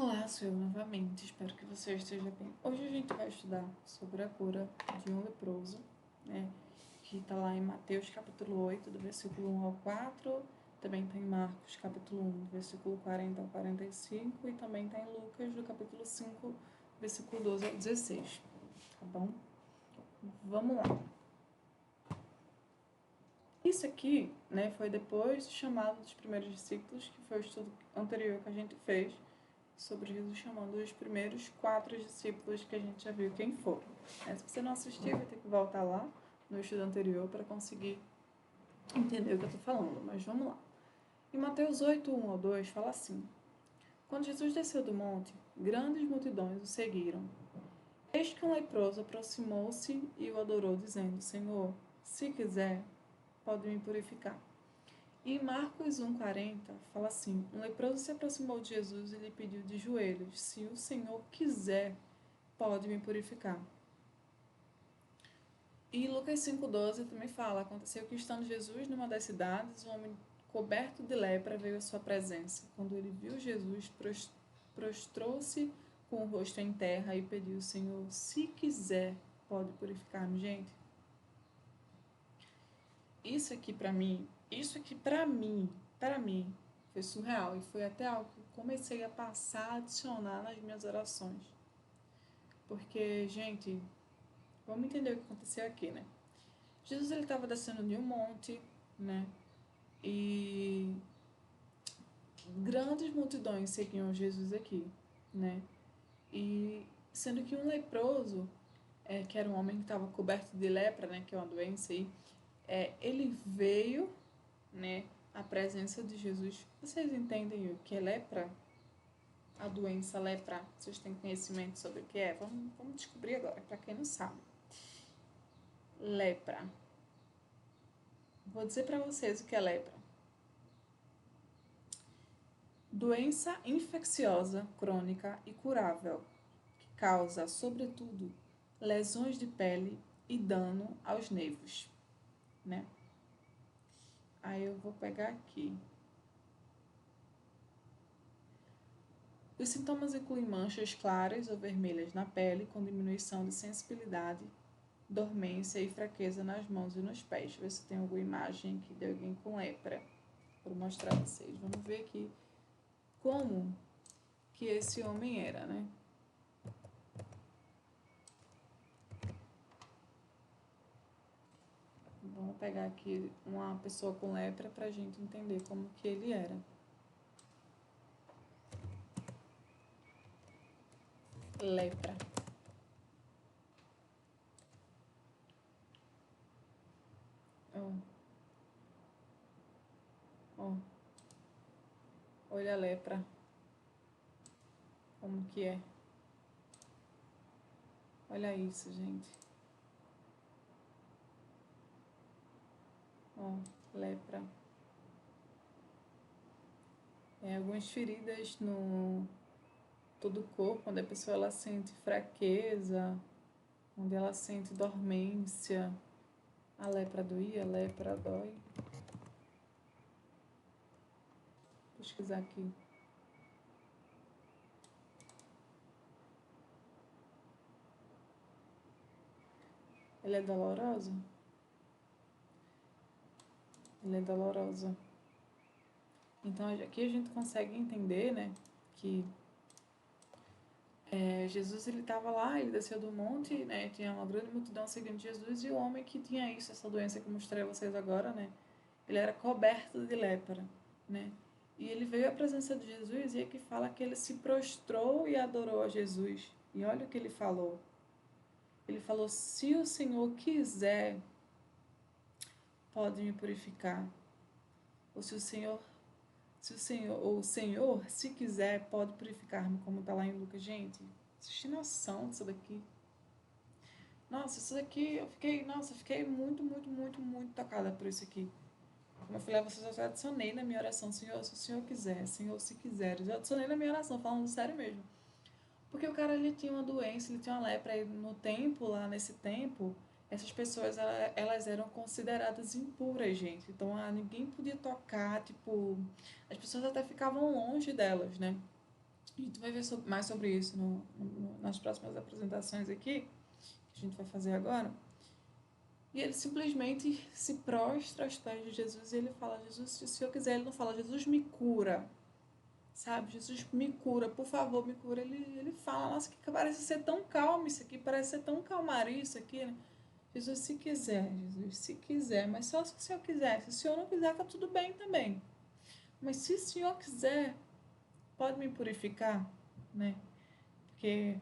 Olá, sou eu novamente, espero que você esteja bem. Hoje a gente vai estudar sobre a cura de um leproso, né, que está lá em Mateus capítulo 8, do versículo 1 ao 4, também está em Marcos capítulo 1, do versículo 40 ao 45, e também está em Lucas, do capítulo 5, versículo 12 ao 16, tá bom? Vamos lá. Isso aqui, né, foi depois do chamado dos primeiros discípulos, que foi o estudo anterior que a gente fez, sobre Jesus chamando os primeiros 4 discípulos que a gente já viu quem foram. Se você não assistiu, vai ter que voltar lá no estudo anterior para conseguir entender o que eu estou falando, mas vamos lá. Em Mateus 8, 1 ao 2, fala assim: Quando Jesus desceu do monte, grandes multidões o seguiram. Eis que um leproso aproximou-se e o adorou, dizendo: Senhor, se quiser, pode me purificar. E em Marcos 1,40 fala assim: Um leproso se aproximou de Jesus e lhe pediu de joelhos: Se o Senhor quiser, pode me purificar. E Lucas 5,12 também fala: Aconteceu que, estando Jesus numa das cidades, um homem coberto de lepra veio à sua presença. Quando ele viu Jesus, prostrou-se com o rosto em terra e pediu: Senhor, se quiser, pode purificar-me. Gente, isso aqui para mim, foi surreal e foi até algo que eu comecei a passar, a adicionar nas minhas orações. Porque, gente, vamos entender o que aconteceu aqui, né? Jesus, ele estava descendo de um monte, né? E grandes multidões seguiam Jesus aqui, né? E sendo que um leproso, que era um homem que estava coberto de lepra, né? Que é uma doença aí, ele veio, né? A presença de Jesus. Vocês entendem o que é lepra? A doença lepra. Vocês têm conhecimento sobre o que é? Vamos descobrir agora, para quem não sabe. Lepra. Vou dizer para vocês o que é lepra. Doença infecciosa, crônica e curável, que causa, sobretudo, lesões de pele e dano aos nervos, né? Aí eu vou pegar aqui. Os sintomas incluem manchas claras ou vermelhas na pele, com diminuição de sensibilidade, dormência e fraqueza nas mãos e nos pés. Deixa eu ver se tem alguma imagem aqui de alguém com lepra para mostrar a vocês. Vamos ver aqui como que esse homem era, né? Vamos pegar aqui uma pessoa com lepra para a gente entender como que ele era. Lepra. Ó. Ó. Olha a lepra. Como que é. Olha isso, gente. Ó, lepra. Algumas feridas no todo o corpo, onde a pessoa ela sente fraqueza, onde ela sente dormência. A lepra doía, a lepra dói. Vou pesquisar aqui. Ela é dolorosa? Ela é dolorosa. Então aqui a gente consegue entender, né, que Jesus ele estava lá, ele desceu do monte, né, tinha uma grande multidão seguindo Jesus, e o homem que tinha isso, essa doença que eu mostrei a vocês agora, né, ele era coberto de lepra, né, e ele veio à presença de Jesus e aqui fala que ele se prostrou e adorou a Jesus. E olha o que ele falou. Ele falou: se o Senhor quiser, pode me purificar. Ou se o Senhor, se quiser, pode purificar-me, como está lá em Lucas. Gente, vocês têm noção disso daqui? Nossa, isso daqui, fiquei muito, muito, muito, muito tocada por isso aqui. Como eu falei, vocês já adicionei na minha oração: Senhor, se o Senhor quiser, Senhor, se quiser. Eu já adicionei na minha oração, falando sério mesmo. Porque o cara, ele tinha uma doença, ele tinha uma lepra, e no tempo, lá nesse tempo, essas pessoas, elas eram consideradas impuras, gente. Então, ninguém podia tocar, tipo, as pessoas até ficavam longe delas, né? A gente vai ver mais sobre isso nas próximas apresentações aqui, que a gente vai fazer agora. E ele simplesmente se prostra aos pés de Jesus e ele fala: Jesus, se o Senhor quiser, ele não fala: Jesus, me cura. Sabe? Jesus, me cura, por favor, me cura. Ele fala: nossa, que parece ser tão calmo isso aqui, parece ser tão calmaria isso aqui, né? Jesus, se quiser, Jesus, se quiser, mas só se o Senhor quiser. Se o Senhor não quiser, tá tudo bem também. Mas se o Senhor quiser, pode me purificar, né? Porque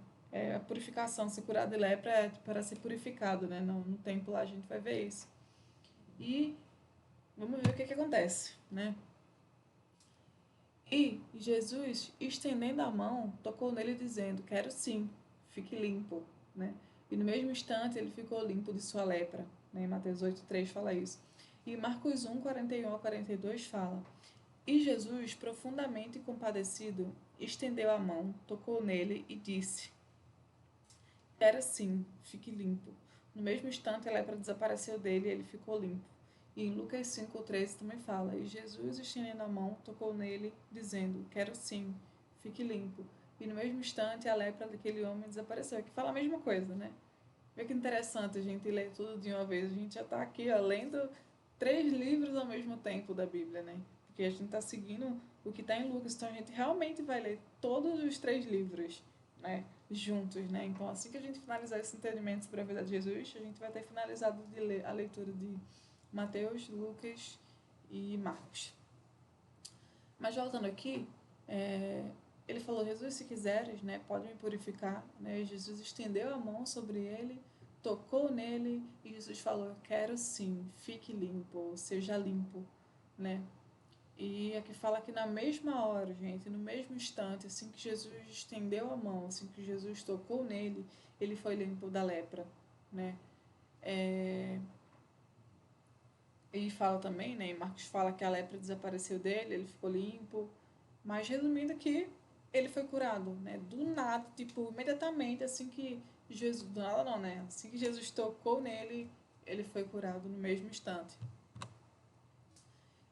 a purificação, ser curado de lepra é para ser purificado, né? No templo lá a gente vai ver isso. E vamos ver o que acontece, né? E Jesus, estendendo a mão, tocou nele dizendo: quero sim, fique limpo, né? E no mesmo instante ele ficou limpo de sua lepra, né? Em Mateus 8:3 fala isso. E Marcos 1:41-42 fala: e Jesus, profundamente compadecido, estendeu a mão, tocou nele e disse: quero sim, fique limpo. No mesmo instante a lepra desapareceu dele e ele ficou limpo. E em Lucas 5:13 também fala: e Jesus, estendendo a mão, tocou nele, dizendo: quero sim, fique limpo. E no mesmo instante a lepra daquele homem desapareceu. Que fala a mesma coisa, né? Vê que interessante a gente ler tudo de uma vez. A gente já está aqui, ó, lendo 3 livros ao mesmo tempo da Bíblia, né? Porque a gente está seguindo o que está em Lucas. Então a gente realmente vai ler todos os 3 livros, né? Juntos, né? Então assim que a gente finalizar esse entendimento sobre a vida de Jesus, a gente vai ter finalizado de ler a leitura de Mateus, Lucas e Marcos. Mas voltando aqui, ele falou: Jesus, se quiseres, né, pode me purificar, né? Jesus estendeu a mão sobre ele, tocou nele e Jesus falou: quero sim, fique limpo, seja limpo, né? E aqui fala que na mesma hora, gente, no mesmo instante, assim que Jesus estendeu a mão, assim que Jesus tocou nele, ele foi limpo da lepra, né? E fala também, né, Marcos fala que a lepra desapareceu dele, ele ficou limpo, mas resumindo que ele foi curado, né, do nada, tipo, imediatamente, assim que Jesus, do nada não, né, assim que Jesus tocou nele, ele foi curado no mesmo instante.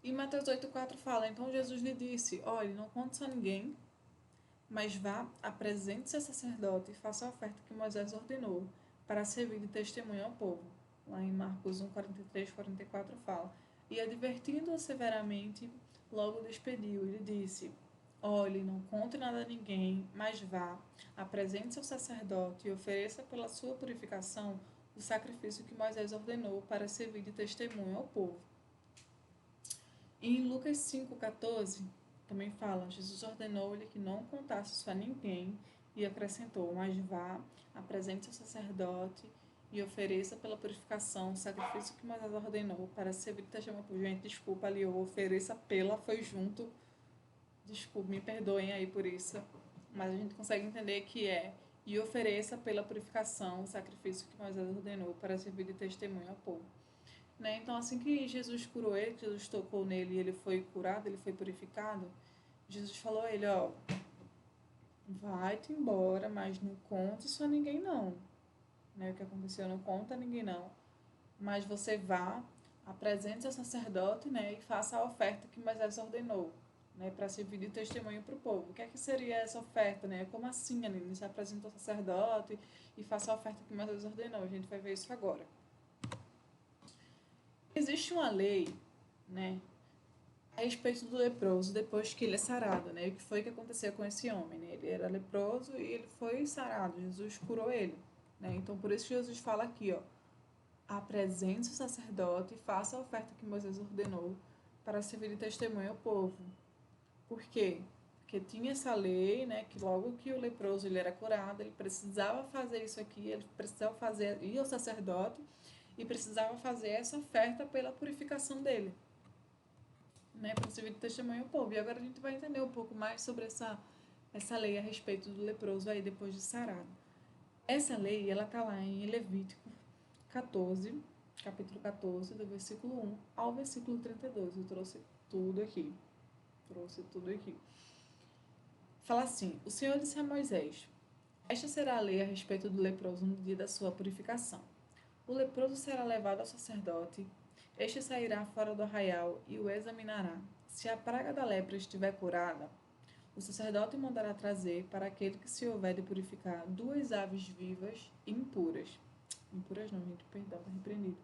E Mateus 8:4 fala: então Jesus lhe disse: olhe, não conte isso a ninguém, mas vá, apresente-se ao sacerdote e faça a oferta que Moisés ordenou, para servir de testemunho ao povo. Lá em Marcos 1:43-44 fala: e advertindo-o severamente, logo despediu e lhe disse: olhe, não conte nada a ninguém, mas vá, apresente-se ao sacerdote e ofereça pela sua purificação o sacrifício que Moisés ordenou para servir de testemunho ao povo. E em Lucas 5:14 também fala: Jesus ordenou-lhe que não contasse isso a ninguém e acrescentou: mas vá, apresente ao sacerdote e ofereça pela purificação o sacrifício que Moisés ordenou para servir de testemunho ao povo. Gente, desculpa ali, eu ofereça pela foi junto. Desculpa, me perdoem aí por isso. Mas a gente consegue entender que e ofereça pela purificação o sacrifício que Moisés ordenou para servir de testemunho ao povo. Né? Então, assim que Jesus curou ele, Jesus tocou nele e ele foi curado, ele foi purificado, Jesus falou a ele: ó, vai-te embora, mas não conte isso a ninguém não. Né? O que aconteceu, não conta a ninguém não. Mas você vá, apresente ao sacerdote, né, e faça a oferta que Moisés ordenou, né, para servir de testemunho para o povo. O que é que seria essa oferta, né? Como assim, Aline? Você apresenta ao sacerdote e faça a oferta que Moisés ordenou. A gente vai ver isso agora. Existe uma lei, né, a respeito do leproso depois que ele é sarado, né? O que foi que aconteceu com esse homem, né? Ele era leproso e ele foi sarado. Jesus curou ele, né? Então por isso que Jesus fala aqui, ó: apresente o sacerdote e faça a oferta que Moisés ordenou para servir de testemunho ao povo. Por quê? Porque tinha essa lei, né, que logo que o leproso ele era curado, ele precisava fazer isso aqui, ele precisava ir ao sacerdote e precisava fazer essa oferta pela purificação dele, né, para servir de testemunho ao povo. E agora a gente vai entender um pouco mais sobre essa lei a respeito do leproso aí depois de sarado. Essa lei, ela tá lá em Levítico 14, capítulo 14, do versículo 1 ao versículo 32. Eu trouxe tudo aqui. Fala assim: o Senhor disse a Moisés: esta será a lei a respeito do leproso no dia da sua purificação. O leproso será levado ao sacerdote, este sairá fora do arraial e o examinará. Se a praga da lepra estiver curada, O sacerdote mandará trazer para aquele que se houver de purificar 2 aves vivas e impuras. Impuras não, gente, perdão, está repreendido.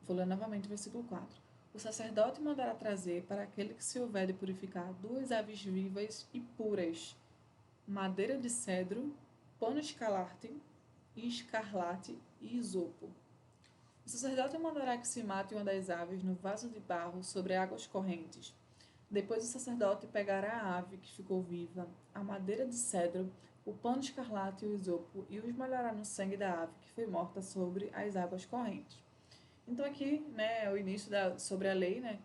Vou ler novamente o versículo 4. O sacerdote mandará trazer para aquele que se houver de purificar 2 aves vivas e puras, madeira de cedro, pano escarlate e isopo. O sacerdote mandará que se mate uma das aves no vaso de barro sobre águas correntes. Depois o sacerdote pegará a ave que ficou viva, a madeira de cedro, o pano escarlate e o isopo, e os molhará no sangue da ave que foi morta sobre as águas correntes. Então aqui, né, é o início sobre a lei, né,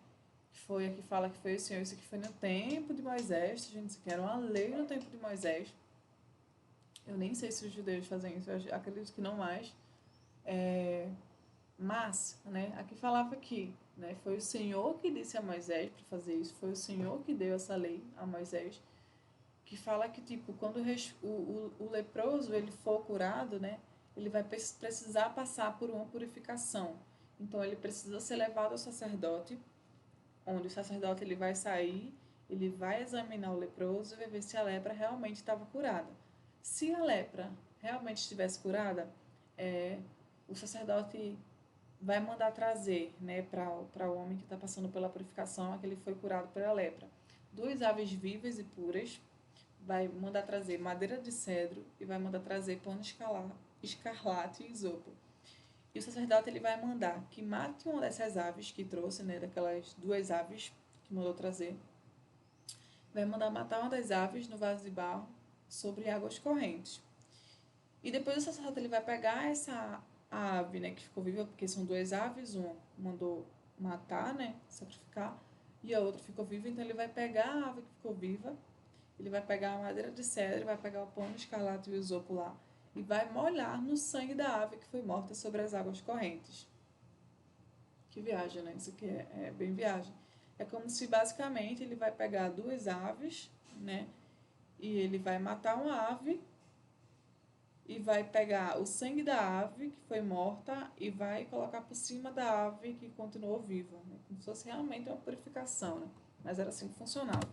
que foi aqui fala que foi o Senhor, isso aqui foi no tempo de Moisés, gente, isso aqui era uma lei no tempo de Moisés. Eu nem sei se os judeus fazem isso, eu acredito que não mais. Mas, né, aqui falava que, né, foi o Senhor que disse a Moisés para fazer isso, foi o Senhor que deu essa lei a Moisés, que fala que, tipo, quando o leproso ele for curado, né, ele vai precisar passar por uma purificação. Então, ele precisa ser levado ao sacerdote, onde o sacerdote ele vai sair, ele vai examinar o leproso e vai ver se a lepra realmente estava curada. Se a lepra realmente estivesse curada, o sacerdote vai mandar trazer, né, para o homem que está passando pela purificação, aquele que foi curado pela lepra, 2 aves vivas e puras, vai mandar trazer madeira de cedro e vai mandar trazer pano escarlate e isopo. E o sacerdote ele vai mandar que mate uma dessas aves que trouxe, né, daquelas 2 aves que mandou trazer. Vai mandar matar uma das aves no vaso de barro sobre águas correntes. E depois o sacerdote ele vai pegar essa ave, né, que ficou viva, porque são 2 aves, uma mandou matar, né, sacrificar, e a outra ficou viva, então ele vai pegar a ave que ficou viva, ele vai pegar a madeira de cedro, vai pegar o pano escarlate e o isopo lá, e vai molhar no sangue da ave que foi morta sobre as águas correntes. Que viagem, né? Isso aqui é bem viagem. É como se basicamente ele vai pegar 2 aves, né? E ele vai matar uma ave e vai pegar o sangue da ave que foi morta e vai colocar por cima da ave que continuou viva, né? Como se fosse realmente uma purificação, né? Mas era assim que funcionava.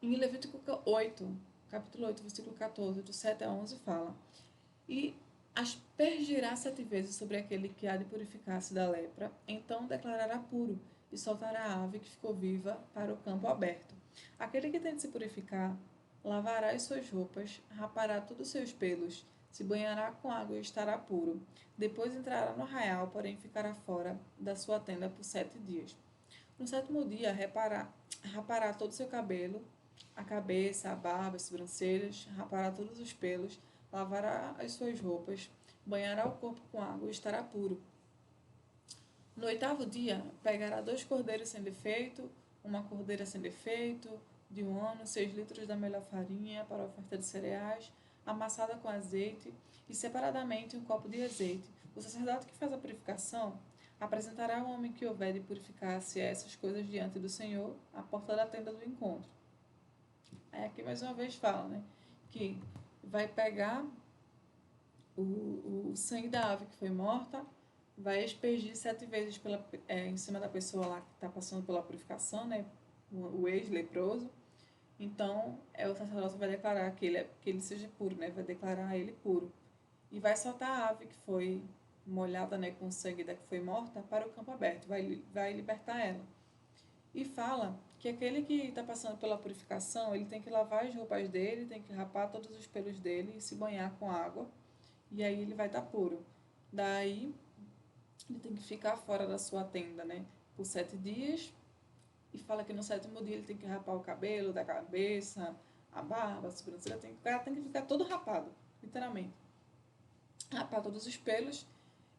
Em Levítico 8, capítulo 8, versículo 14, do 7 a 11, fala: E aspergirá 7 vezes sobre aquele que há de purificar-se da lepra, então declarará puro, e soltará a ave que ficou viva para o campo aberto. Aquele que tem de se purificar, lavará as suas roupas, rapará todos os seus pelos, se banhará com água e estará puro. Depois entrará no arraial, porém ficará fora da sua tenda por 7 dias. No 7º dia, rapará todo o seu cabelo, a cabeça, a barba, as sobrancelhas, rapará todos os pelos, lavará as suas roupas, banhará o corpo com água e estará puro. No 8º dia, pegará 2 cordeiros sem defeito, uma cordeira sem defeito, de 1 ano, 6 litros da melhor farinha para a oferta de cereais, amassada com azeite, e separadamente um copo de azeite. O sacerdote que faz a purificação apresentará ao homem que houver de purificar-se essas coisas diante do Senhor, à porta da tenda do encontro. Aí aqui mais uma vez fala, né, que vai pegar o sangue da ave que foi morta, vai aspergir 7 vezes em cima da pessoa lá que está passando pela purificação, né, o ex-leproso. Então, o sacerdote vai declarar que ele seja puro, né, vai declarar ele puro. E vai soltar a ave que foi molhada, né, com o sangue da que foi morta para o campo aberto, vai libertar ela. E fala que aquele que está passando pela purificação, ele tem que lavar as roupas dele, tem que rapar todos os pelos dele e se banhar com água, e aí ele vai estar puro. Daí, ele tem que ficar fora da sua tenda, né, por 7 dias, e fala que no 7º dia ele tem que rapar o cabelo da cabeça, a barba, a sobrancelha, o cara tem que ficar todo rapado, literalmente. Rapar todos os pelos,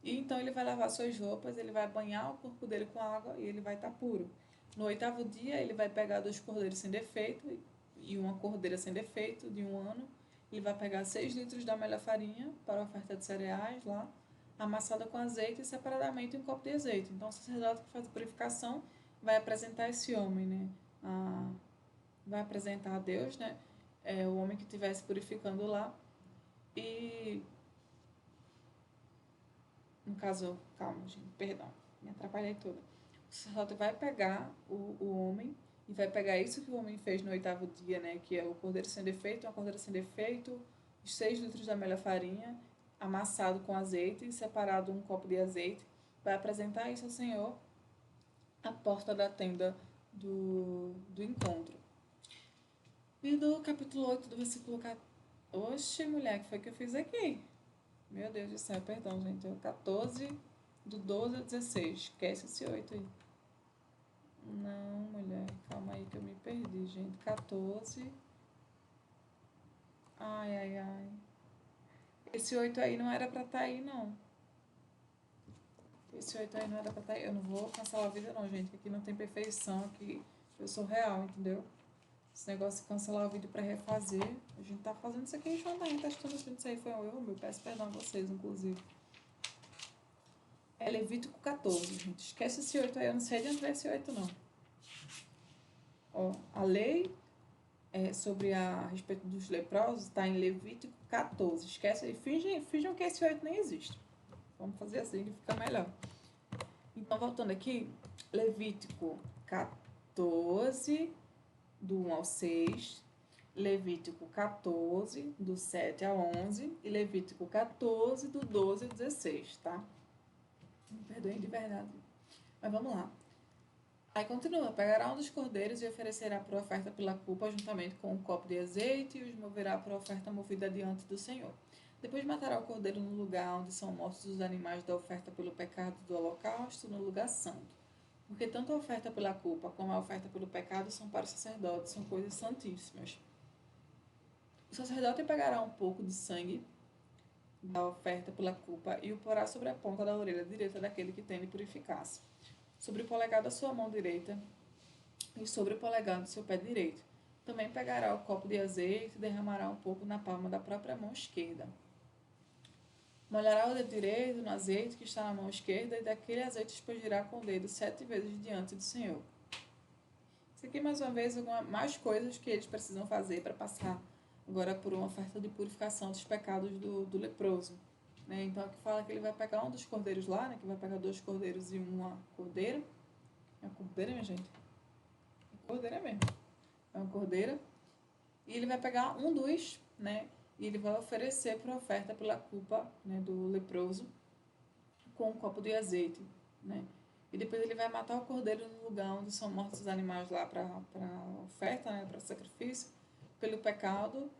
e então ele vai lavar suas roupas, ele vai banhar o corpo dele com água e ele vai estar puro. No 8º dia, ele vai pegar 2 cordeiros sem defeito e uma cordeira sem defeito de 1 ano. Ele vai pegar 6 litros da melhor farinha para a oferta de cereais lá, amassada com azeite e separadamente um copo de azeite. Então, o sacerdote que faz a purificação vai apresentar esse homem, né? Vai apresentar a Deus, né? O homem que estivesse purificando lá. E, no caso, calma, gente, perdão, me atrapalhei toda. O sacerdote vai pegar o homem e vai pegar isso que o homem fez no 8º dia, né? Que é o cordeiro sem defeito, uma cordeira sem defeito, os 6 litros da melhor farinha, amassado com azeite e separado um copo de azeite. Vai apresentar isso ao Senhor à porta da tenda do encontro. E do capítulo 8, do versículo 14. Oxe, mulher, que foi que eu fiz aqui? Meu Deus do céu, perdão, gente. É o 14, do 12 ao 16. Esquece esse 8 aí. Não, mulher, calma aí que eu me perdi, gente. 14. Ai, ai, ai. Esse 8 aí não era pra estar aí, não. Esse 8 aí não era pra estar aí. Eu não vou cancelar a vida, não, gente. Aqui não tem perfeição. Aqui eu sou real, entendeu? Esse negócio de cancelar o vídeo pra refazer. A gente tá fazendo isso aqui junto, a gente tá estudando isso. Isso aí foi um erro meu. Peço perdão a vocês, inclusive. É Levítico 14, gente. Esquece esse 8 aí. Eu não sei de onde vai esse 8, não. Ó, a lei sobre a respeito dos leprosos está em Levítico 14. Esquece aí. Finjam que esse 8 nem existe. Vamos fazer assim que fica melhor. Então, voltando aqui. Levítico 14, do 1 ao 6. Levítico 14, do 7 ao 11. E Levítico 14, do 12 ao 16, tá? Me perdoem de verdade. Mas vamos lá. Aí continua, pegará um dos cordeiros e oferecerá por oferta pela culpa, juntamente com um copo de azeite, e os moverá por oferta movida diante do Senhor. Depois matará o cordeiro no lugar onde são mortos os animais da oferta pelo pecado do holocausto, no lugar santo. Porque tanto a oferta pela culpa como a oferta pelo pecado são para o sacerdote, são coisas santíssimas. O sacerdote pegará um pouco de sangue da oferta pela culpa e o porá sobre a ponta da orelha direita daquele que tem de purificar-se, sobre o polegar da sua mão direita e sobre o polegar do seu pé direito. Também pegará o copo de azeite e derramará um pouco na palma da própria mão esquerda. Molhará o dedo direito no azeite que está na mão esquerda e daquele azeite espargirá com o dedo 7 vezes diante do Senhor. Isso aqui, mais uma vez, mais coisas que eles precisam fazer para passar agora por uma oferta de purificação dos pecados do leproso. Né? Então, aqui fala que ele vai pegar um dos cordeiros lá, né? Que vai pegar 2 cordeiros e uma cordeira. É uma cordeira, minha gente? É cordeira mesmo. É uma cordeira. E ele vai pegar um dos, né? E ele vai oferecer por oferta pela culpa, né, do leproso com um copo de azeite, né? E depois ele vai matar o cordeiro no lugar onde são mortos os animais lá para oferta, né, para sacrifício, pelo pecado.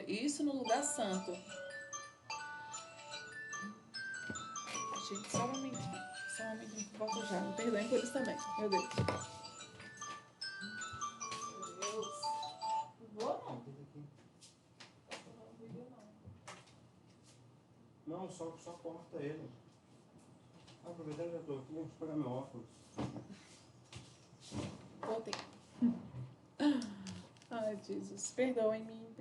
Isso no lugar santo. Gente, só um momentinho que volta já. Me perdoem por isso também, meu Deus. Não, só corta ele. Aproveitando que eu tô aqui, vou pegar meu óculos. Voltei. Ai, Jesus. Perdoem-me.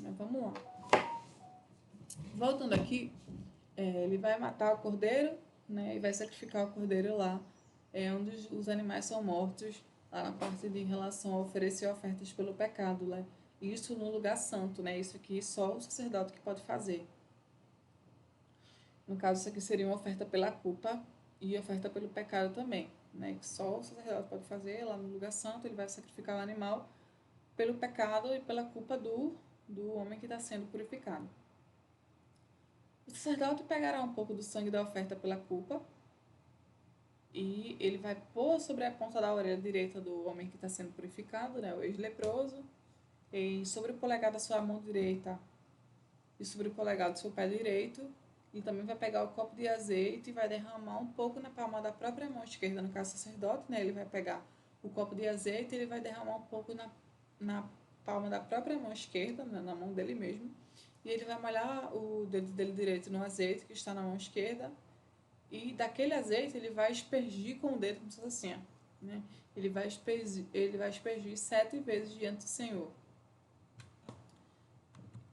Mas vamos lá. Voltando aqui, ele vai matar o cordeiro, né? E vai sacrificar o cordeiro lá, onde os animais são mortos, lá na parte de em relação a oferecer ofertas pelo pecado, né? Isso no lugar santo, né? Isso aqui só o sacerdote que pode fazer. No caso, isso aqui seria uma oferta pela culpa e oferta pelo pecado também, né? Que só o sacerdote pode fazer lá no lugar santo. Ele vai sacrificar o animal pelo pecado e pela culpa do homem que está sendo purificado. O sacerdote pegará um pouco do sangue da oferta pela culpa e ele vai pôr sobre a ponta da orelha direita do homem que está sendo purificado, né? O ex-leproso, e sobre o polegar da sua mão direita e sobre o polegar do seu pé direito. E também vai pegar o copo de azeite e vai derramar um pouco na palma da própria mão esquerda, no caso sacerdote, né? Ele vai pegar o copo de azeite e ele vai derramar um pouco na palma da própria mão esquerda, né? Na mão dele mesmo. E ele vai molhar o dedo dele direito no azeite que está na mão esquerda. E daquele azeite ele vai aspergir com o dedo, como se fosse assim, ó, né? Ele vai aspergir 7 vezes diante do Senhor.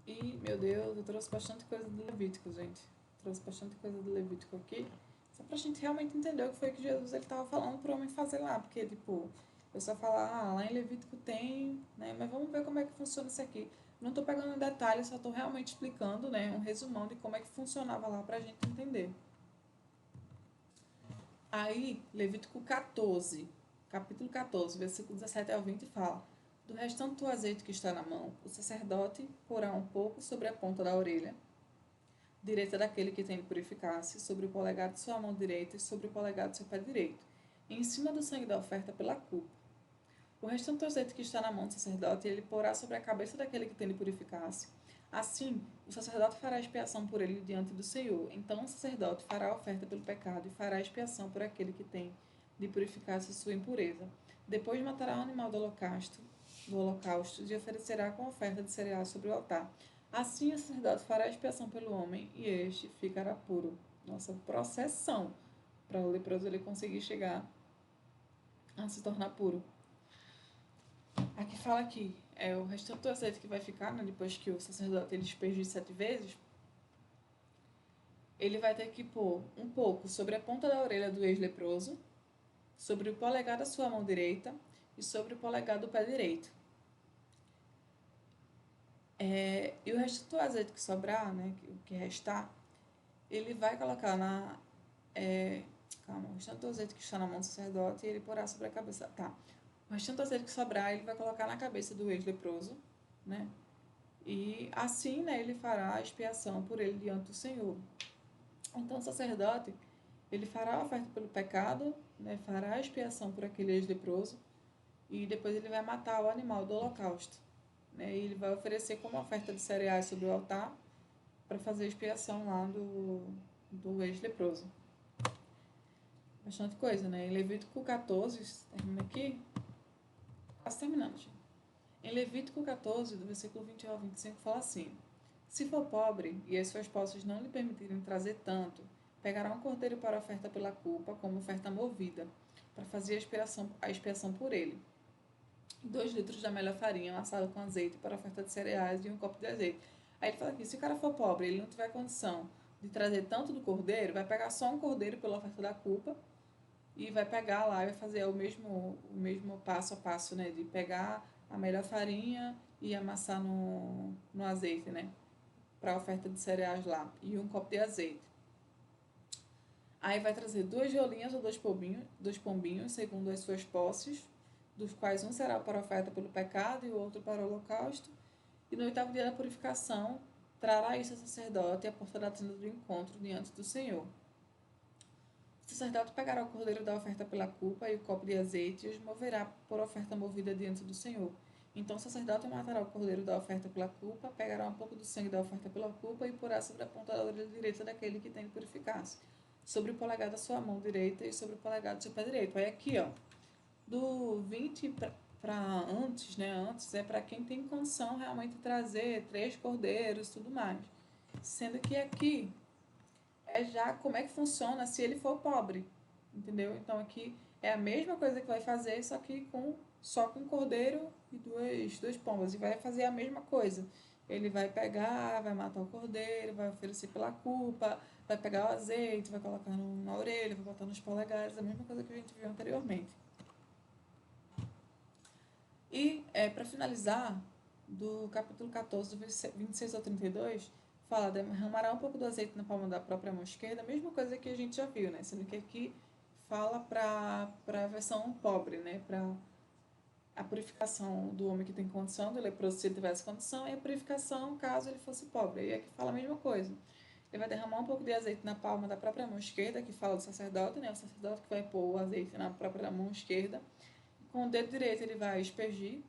E, meu Deus, eu trouxe bastante coisa do Levítico, gente. Trouxe bastante coisa do Levítico aqui, só pra gente realmente entender o que foi que Jesus estava falando pro homem fazer lá, porque, tipo, eu só falar, lá em Levítico tem, né, mas vamos ver como é que funciona isso aqui. Não tô pegando em detalhes, só tô realmente explicando, né, um resumão de como é que funcionava lá pra gente entender. Aí, Levítico 14, capítulo 14, versículo 17 ao 20, fala: do restante do azeite que está na mão, o sacerdote porá um pouco sobre a ponta da orelha direita daquele que tem de purificar-se, sobre o polegar de sua mão direita e sobre o polegar do seu pé direito, e em cima do sangue da oferta pela culpa. O restante do azeite que está na mão do sacerdote, ele porá sobre a cabeça daquele que tem de purificar-se. Assim, o sacerdote fará expiação por ele diante do Senhor. Então o sacerdote fará a oferta pelo pecado e fará expiação por aquele que tem de purificar-se sua impureza. Depois matará o animal do holocausto e oferecerá com oferta de cereais sobre o altar. Assim o sacerdote fará expiação pelo homem e este ficará puro. Nossa processão para o leproso ele conseguir chegar a se tornar puro. Aqui fala que o restante do azeite que vai ficar, né, depois que o sacerdote ele despejar 7 vezes, ele vai ter que pôr um pouco sobre a ponta da orelha do ex-leproso, sobre o polegar da sua mão direita e sobre o polegar do pé direito. E o resto do azeite que sobrar, né, o que restar, ele vai colocar o restante do azeite que está na mão do sacerdote e ele porá sobre a cabeça. Tá. O restante do azeite que sobrar, ele vai colocar na cabeça do ex-leproso, né? E assim, né, ele fará a expiação por ele diante do Senhor. Então o sacerdote, ele fará a oferta pelo pecado, né, fará a expiação por aquele ex-leproso e depois ele vai matar o animal do holocausto. Né, e ele vai oferecer como oferta de cereais sobre o altar para fazer a expiação lá do ex-leproso. Bastante coisa, né? Em Levítico 14, termina aqui, quase terminando, gente. Em Levítico 14, do versículo 21 ao 25, fala assim: se for pobre e as suas posses não lhe permitirem trazer tanto, pegará um cordeiro para oferta pela culpa, como oferta movida, para fazer a expiação por ele. 2 litros da melhor farinha amassada com azeite para oferta de cereais e um copo de azeite. Aí ele fala aqui, se o cara for pobre, ele não tiver condição de trazer tanto do cordeiro, vai pegar só um cordeiro pela oferta da culpa e vai pegar lá e vai fazer o mesmo passo a passo, né? De pegar a melhor farinha e amassar no azeite, né? Para a oferta de cereais lá. E um copo de azeite. Aí vai trazer 2 rolinhas ou 2 pombinhos, segundo as suas posses, dos quais um será para a oferta pelo pecado e o outro para o holocausto. E no 8º dia da purificação, trará isso ao sacerdote à porta da tenda do encontro diante do Senhor. O sacerdote pegará o cordeiro da oferta pela culpa e o copo de azeite e os moverá por oferta movida diante do Senhor. Então o sacerdote matará o cordeiro da oferta pela culpa, pegará um pouco do sangue da oferta pela culpa e porá sobre a ponta da orelha direita daquele que tem de purificar-se, sobre o polegar da sua mão direita e sobre o polegar do seu pé direito. Aí aqui, ó, do 20 para antes, né? Antes é para quem tem condição realmente de trazer 3 cordeiros e tudo mais. Sendo que aqui é já como é que funciona se ele for pobre, entendeu? Então aqui é a mesma coisa que vai fazer, só que só com cordeiro e duas pombas. E vai fazer a mesma coisa. Ele vai pegar, vai matar o cordeiro, vai oferecer pela culpa, vai pegar o azeite, vai colocar na orelha, vai botar nos polegares, a mesma coisa que a gente viu anteriormente. E para finalizar, do capítulo 14, do 26 ao 32, fala, derramará um pouco do azeite na palma da própria mão esquerda, a mesma coisa que a gente já viu, né? Sendo que aqui fala para a versão pobre, né? Para a purificação do homem que tem condição, do leproso se ele tivesse condição, e a purificação caso ele fosse pobre. E aqui fala a mesma coisa. Ele vai derramar um pouco de azeite na palma da própria mão esquerda, que fala do sacerdote, né? O sacerdote que vai pôr o azeite na própria mão esquerda. Com o dedo direito ele vai aspergir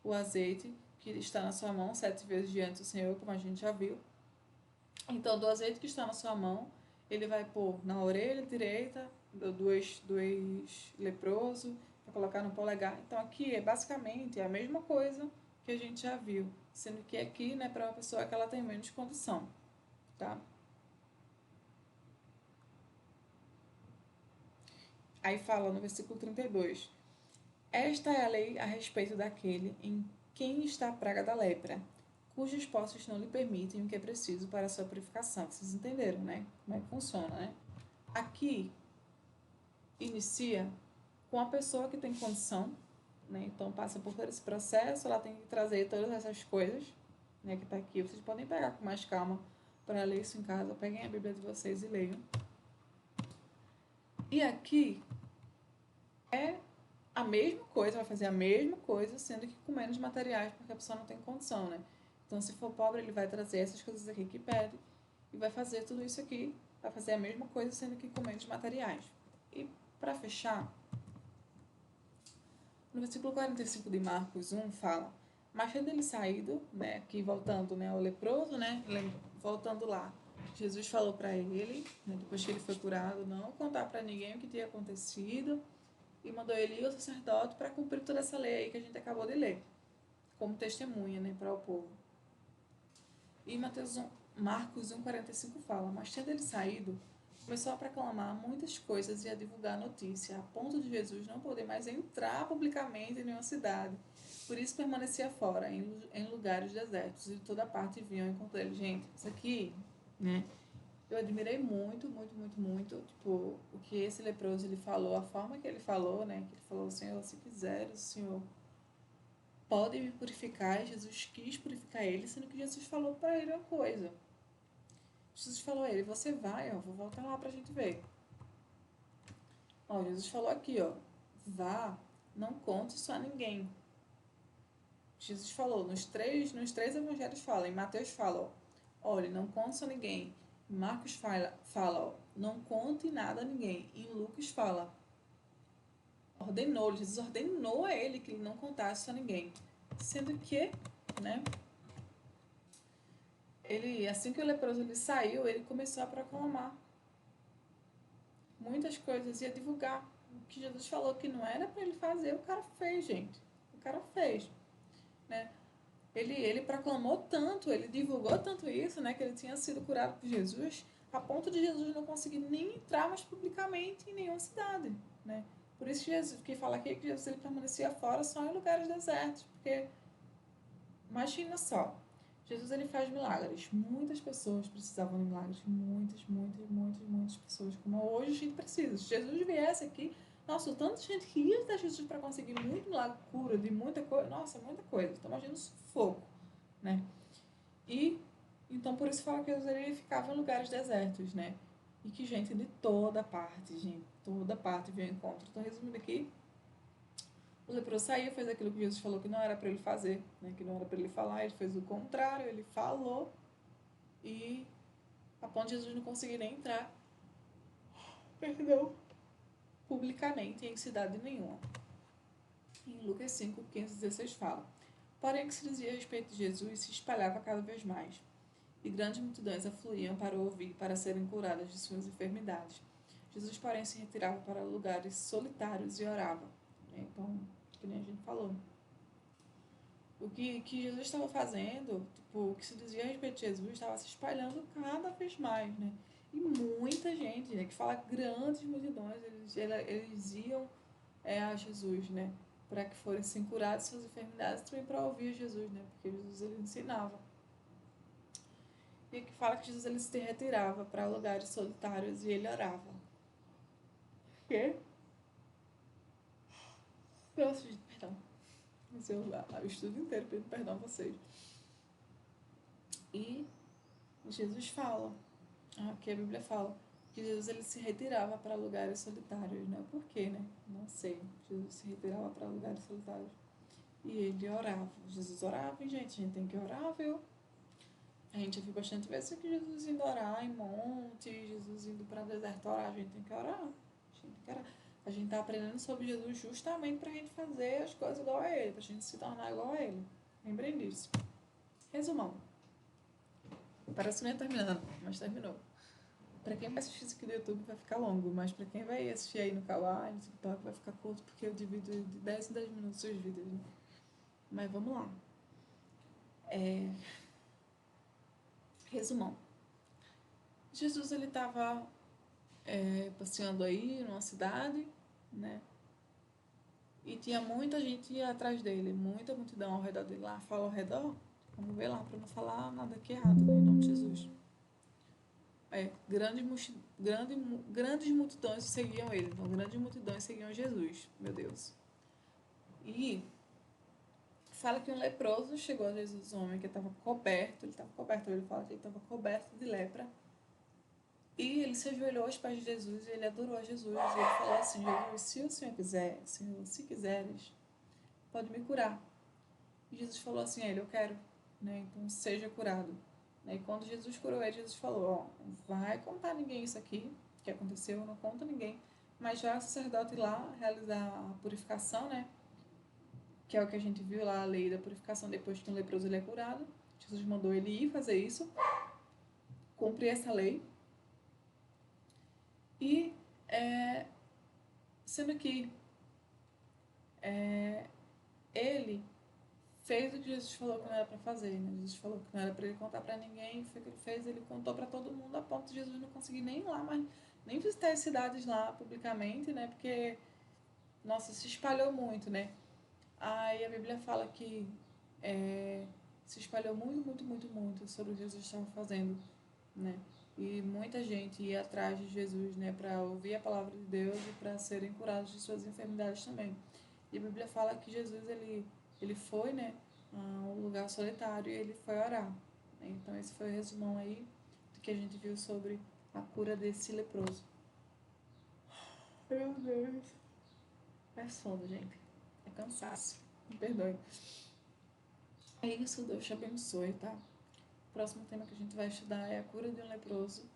o azeite que está na sua mão 7 vezes diante do Senhor, como a gente já viu. Então, do azeite que está na sua mão, ele vai pôr na orelha direita do ex-leproso, para colocar no polegar. Então, aqui é basicamente a mesma coisa que a gente já viu, sendo que aqui, né, para uma pessoa que ela tem menos condição, tá? Aí fala no versículo 32. Esta é a lei a respeito daquele em quem está a praga da lepra, cujos postos não lhe permitem o que é preciso para a sua purificação. Vocês entenderam, né? Como é que funciona, né? Aqui inicia com a pessoa que tem condição, né? Então passa por todo esse processo, ela tem que trazer todas essas coisas, né? Que tá aqui. Vocês podem pegar com mais calma para ler isso em casa. Peguem a Bíblia de vocês e leiam. E aqui é a mesma coisa, vai fazer a mesma coisa, sendo que com menos materiais, porque a pessoa não tem condição, né? Então, se for pobre, ele vai trazer essas coisas aqui que pede e vai fazer tudo isso aqui, vai fazer a mesma coisa, sendo que com menos materiais. E, para fechar, no versículo 45 de Marcos 1 fala: mas tendo ele saído, né, aqui voltando, né, ao leproso, né, voltando lá, Jesus falou para ele, né, depois que ele foi curado, não contar para ninguém o que tinha acontecido, e mandou ele ir ao sacerdote para cumprir toda essa lei aí que a gente acabou de ler, como testemunha, né, para o povo. E Marcos 1,45 fala: mas tendo ele saído, começou a proclamar muitas coisas e a divulgar a notícia, a ponto de Jesus não poder mais entrar publicamente em nenhuma cidade. Por isso permanecia fora, em lugares desertos, e de toda parte vinham encontrar ele. Gente, isso aqui, né? Eu admirei muito, muito, muito, muito, tipo, o que esse leproso ele falou, a forma que ele falou, né? Que ele falou: Senhor, se quiser, o Senhor pode me purificar. E Jesus quis purificar ele, sendo que Jesus falou para ele uma coisa. Jesus falou a ele: você vai, ó, vou voltar lá pra gente ver. Ó, Jesus falou aqui, ó, vá, não conte isso a ninguém. Jesus falou, nos três evangelhos fala, em Mateus fala, ó, olha, não conte isso a ninguém. Em Marcos fala, ó, não conte nada a ninguém. E em Lucas fala, Jesus ordenou a ele que ele não contasse isso a ninguém. Sendo que, né, assim que o leproso ele saiu, ele começou a proclamar muitas coisas, ia divulgar o que Jesus falou que não era para ele fazer, o cara fez, gente. O cara fez, né? Ele proclamou tanto, ele divulgou tanto isso, né, que ele tinha sido curado por Jesus, a ponto de Jesus não conseguir nem entrar mais publicamente em nenhuma cidade, né? Por isso que Jesus, que fala aqui que Jesus ele permanecia fora só em lugares desertos, porque imagina só, Jesus ele faz milagres. Muitas pessoas precisavam de milagres. Muitas, muitas, muitas, muitas pessoas. Como hoje a gente precisa. Se Jesus viesse aqui, nossa, o tanto de gente que ia até Jesus para conseguir muito milagre, cura de muita coisa. Nossa, muita coisa. Então imagina o sufoco, né? E então por isso fala que Jesus ele ficava em lugares desertos, né? E que gente de toda parte, gente, toda parte veio ao encontro. Então resumindo aqui, o leproso saiu, fez aquilo que Jesus falou que não era para ele fazer, né? Que não era para ele falar, ele fez o contrário, ele falou e a ponto de Jesus não conseguir nem entrar, perdão, publicamente em cidade nenhuma. Em Lucas 5, 15 e 16 fala: porém, o que se dizia a respeito de Jesus se espalhava cada vez mais, e grandes multidões afluíam para ouvir para serem curadas de suas enfermidades. Jesus, porém, se retirava para lugares solitários e orava. Então, que nem a gente falou. O que Jesus estava fazendo, tipo, o que se dizia a respeito de Jesus estava se espalhando cada vez mais, né? E muita gente, né, que fala grandes multidões, eles iam a Jesus, né? Para que fossem curados suas enfermidades, também para ouvir Jesus, né? Porque Jesus ele ensinava. E que fala que Jesus ele se retirava para lugares solitários e ele orava. O quê? Nossa, gente, perdão. Mas eu o estudo inteiro pedindo perdão a vocês. E Jesus fala, aqui a Bíblia fala, que Jesus ele se retirava para lugares solitários, né? Por quê, né? Não sei. Jesus se retirava para lugares solitários. E ele orava. Jesus orava, e gente, a gente tem que orar, viu? A gente viu bastante vezes que Jesus indo orar em monte, Jesus indo para deserto orar, a gente tem que orar. A gente tá aprendendo sobre Jesus justamente para a gente fazer as coisas igual a ele, para a gente se tornar igual a ele. Lembrem disso. Resumão. Parece que não ia terminando, mas terminou. Pra quem vai assistir isso aqui do YouTube vai ficar longo, mas pra quem vai assistir aí no Kawaii, no TikTok, vai ficar curto, porque eu divido de 10 em 10 minutos os vídeos, né? Mas vamos lá. Resumão. Jesus, ele tava passeando aí numa cidade, né? E tinha muita gente atrás dele, muita multidão ao redor dele. Lá, fala ao redor, vamos ver lá, pra não falar nada aqui errado, né? Em nome de Jesus. Grandes multidões seguiam ele. Então, grandes multidões seguiam Jesus, meu Deus. E fala que um leproso chegou a Jesus, um homem que estava coberto, ele fala que ele estava coberto de lepra. E ele se ajoelhou aos pés de Jesus e ele adorou a Jesus. E ele falou assim: Jesus, se o Senhor quiser, Senhor, se quiseres, pode me curar. E Jesus falou assim a ele: eu quero, né? Então seja curado. E quando Jesus curou ele, Jesus falou: ó, vai contar ninguém isso aqui que aconteceu, não conta ninguém, mas vai o sacerdote ir lá realizar a purificação, né? Que é o que a gente viu lá, a lei da purificação depois que um leproso ele é curado. Jesus mandou ele ir fazer isso, cumprir essa lei. E sendo que ele fez o que Jesus falou que não era para fazer, né? Jesus falou que não era para ele contar para ninguém, foi o que ele fez, ele contou para todo mundo, a ponto de Jesus não conseguir nem ir lá, mas nem visitar as cidades lá publicamente, né? Porque, nossa, se espalhou muito, né? Aí a Bíblia fala que se espalhou muito sobre o que Jesus estava fazendo, né? E muita gente ia atrás de Jesus, né? Para ouvir a palavra de Deus e para serem curados de suas enfermidades também. E a Bíblia fala que Jesus, ele foi, né? A um lugar solitário e ele foi orar. Né? Então esse foi o resumão aí do que a gente viu sobre a cura desse leproso. Meu Deus. É sono, gente. É cansaço. Me perdoe. É isso, Deus te abençoe, tá? O próximo tema que a gente vai estudar é a cura de um leproso.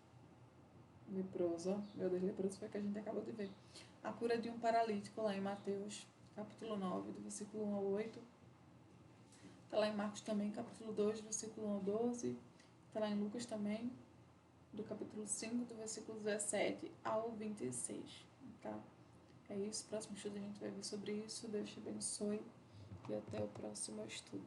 Leproso, ó. Meu Deus, leproso foi o que a gente acabou de ver. A cura de um paralítico lá em Mateus, capítulo 9, do versículo 1 ao 8. Está lá em Marcos também, capítulo 2, versículo 1 ao 12. Está lá em Lucas também, do capítulo 5, do versículo 17 ao 26. Tá? É isso. Próximo estudo a gente vai ver sobre isso. Deus te abençoe e até o próximo estudo.